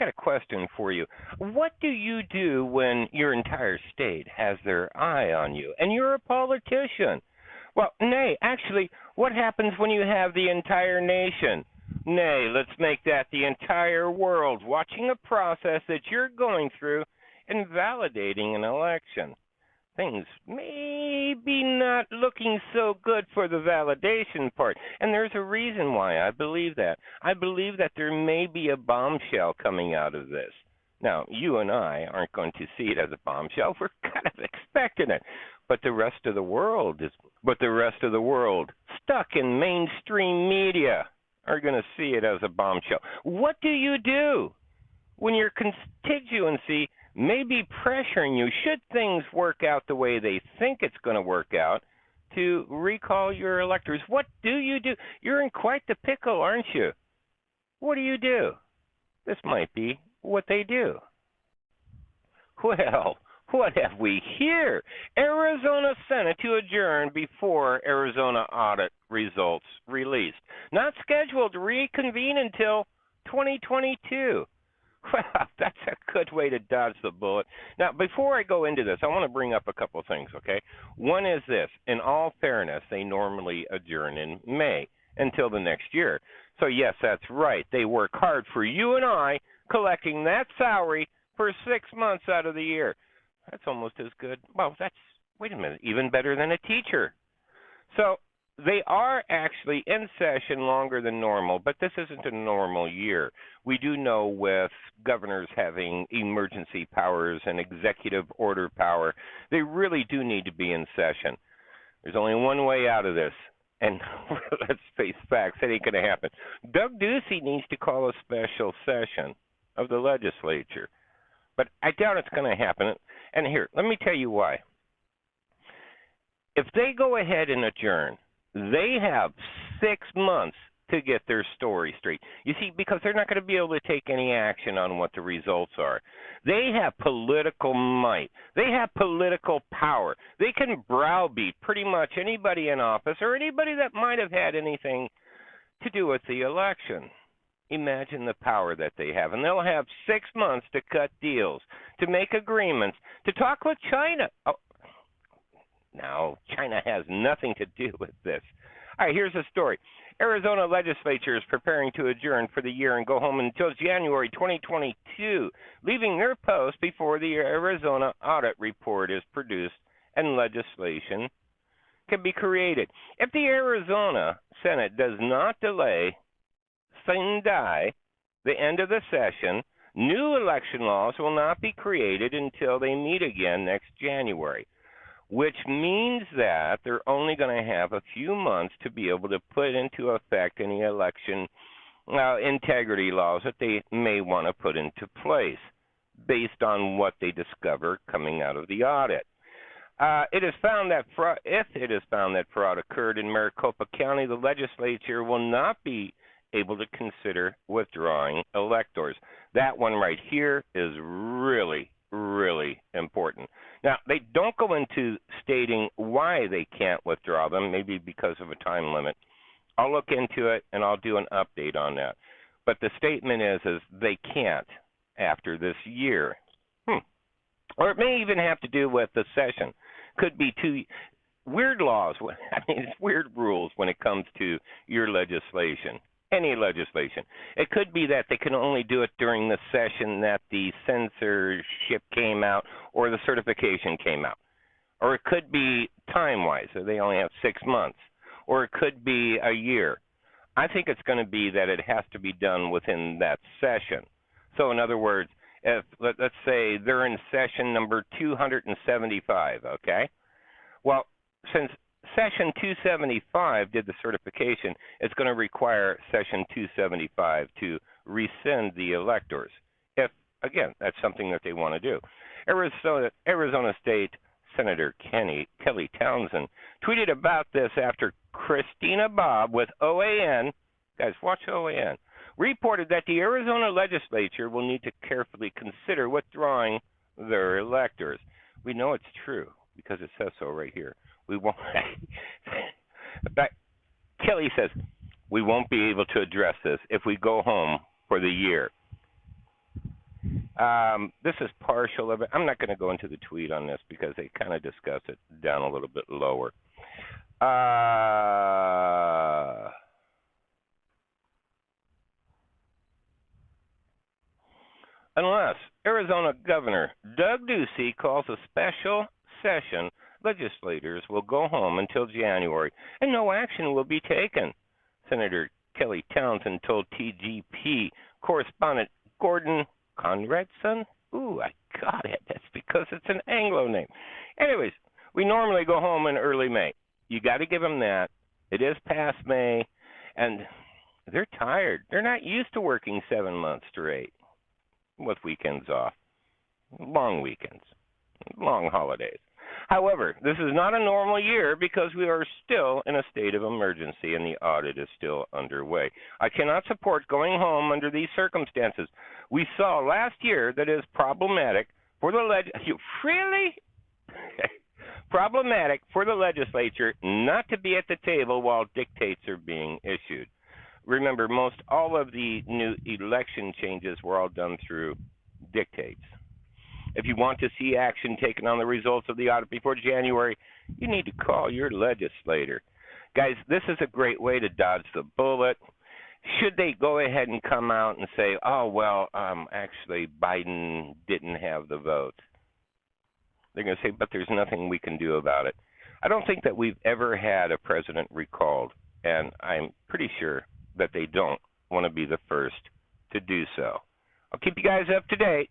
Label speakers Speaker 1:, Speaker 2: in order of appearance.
Speaker 1: got a question for you. What do you do when your entire state has their eye on you and you're a politician? Well, nay, actually, what happens when you have the entire nation? Nay, let's make that the entire world watching a process that you're going through and validating an election. Things may be not looking so good for the validation part, and there's a reason why I believe that. I believe that there may be a bombshell coming out of this. Now, you and I aren't going to see it as a bombshell. We're kind of expecting it. But the rest of the world stuck in mainstream media are going to see it as a bombshell. What do you do when your constituency may be pressuring you, should things work out the way they think it's going to work out, to recall your electors? What do you do? You're in quite the pickle, aren't you? What do you do? This might be what they do. Well, what have we here? Arizona Senate to adjourn before Arizona audit results released. Not scheduled to reconvene until 2022. Well, that's a good way to dodge the bullet. Now, before I go into this, I want to bring up a couple of things, okay? One is this. In all fairness, they normally adjourn in May until the next year. So, yes, that's right. They work hard for you and I, collecting that salary for 6 months out of the year. That's almost as good. Well, that's, wait a minute, even better than a teacher. So they are actually in session longer than normal, but this isn't a normal year. We do know with governors having emergency powers and executive order power, they really do need to be in session. There's only one way out of this, and let's face facts, it ain't going to happen. Doug Ducey needs to call a special session of the legislature, but I doubt it's going to happen. And here, let me tell you why. If they go ahead and adjourn, they have 6 months to get their story straight. You see, because they're not going to be able to take any action on what the results are. They have political might. They have political power. They can browbeat pretty much anybody in office or anybody that might have had anything to do with the election. Imagine the power that they have. And they'll have 6 months to cut deals, to make agreements, to talk with China. Oh, now, China has nothing to do with this. All right, here's the story. Arizona legislature is preparing to adjourn for the year and go home until January 2022, leaving their post before the Arizona audit report is produced and legislation can be created. If the Arizona Senate does not delay sine die the end of the session, new election laws will not be created until they meet again next January, which means that they're only going to have a few months to be able to put into effect any election integrity laws that they may want to put into place based on what they discover coming out of the audit. It is found that if it is found that fraud occurred in Maricopa County, the legislature will not be able to consider withdrawing electors. That one right here is really, really important. Now, they don't go into stating why they can't withdraw them, maybe because of a time limit. I'll look into it and I'll do an update on that. But the statement is they can't after this year. Or it may even have to do with the session. Could be two weird laws. I mean, it's weird rules when it comes to your legislation. Any legislation. It could be that they can only do it during the session that the censorship came out or the certification came out. Or it could be time-wise, so they only have 6 months. Or it could be a year. I think it's going to be that it has to be done within that session. So in other words, if let's say they're in session number 275, okay? Well, since Session 275 did the certification, it's going to require Session 275 to rescind the electors. If, again, that's something that they want to do. Arizona State Senator Kelly Townsend tweeted about this after Christina Bobb with OAN, guys, watch OAN, reported that the Arizona legislature will need to carefully consider withdrawing their electors. We know it's true because it says so right here. We won't. But Kelly says we won't be able to address this if we go home for the year. This is partial of it. I'm not going to go into the tweet on this because they kind of discuss it down a little bit lower. Unless Arizona Governor Doug Ducey calls a special session, legislators will go home until January and no action will be taken. Senator Kelly Townsend told TGP correspondent Gordon Conradson. Ooh, I got it. That's because it's an Anglo name. Anyways, we normally go home in early May. You got to give them that. It is past May, and they're tired. They're not used to working 7 months straight with weekends off, long weekends, long holidays. However, this is not a normal year because we are still in a state of emergency and the audit is still underway. I cannot support going home under these circumstances. We saw last year that it is problematic for the really problematic for the legislature not to be at the table while dictates are being issued. Remember, most all of the new election changes were all done through dictates. If you want to see action taken on the results of the audit before January, you need to call your legislator. Guys, this is a great way to dodge the bullet. Should they go ahead and come out and say, oh, well, actually, Biden didn't have the vote? They're going to say, but there's nothing we can do about it. I don't think that we've ever had a president recalled, and I'm pretty sure that they don't want to be the first to do so. I'll keep you guys up to date.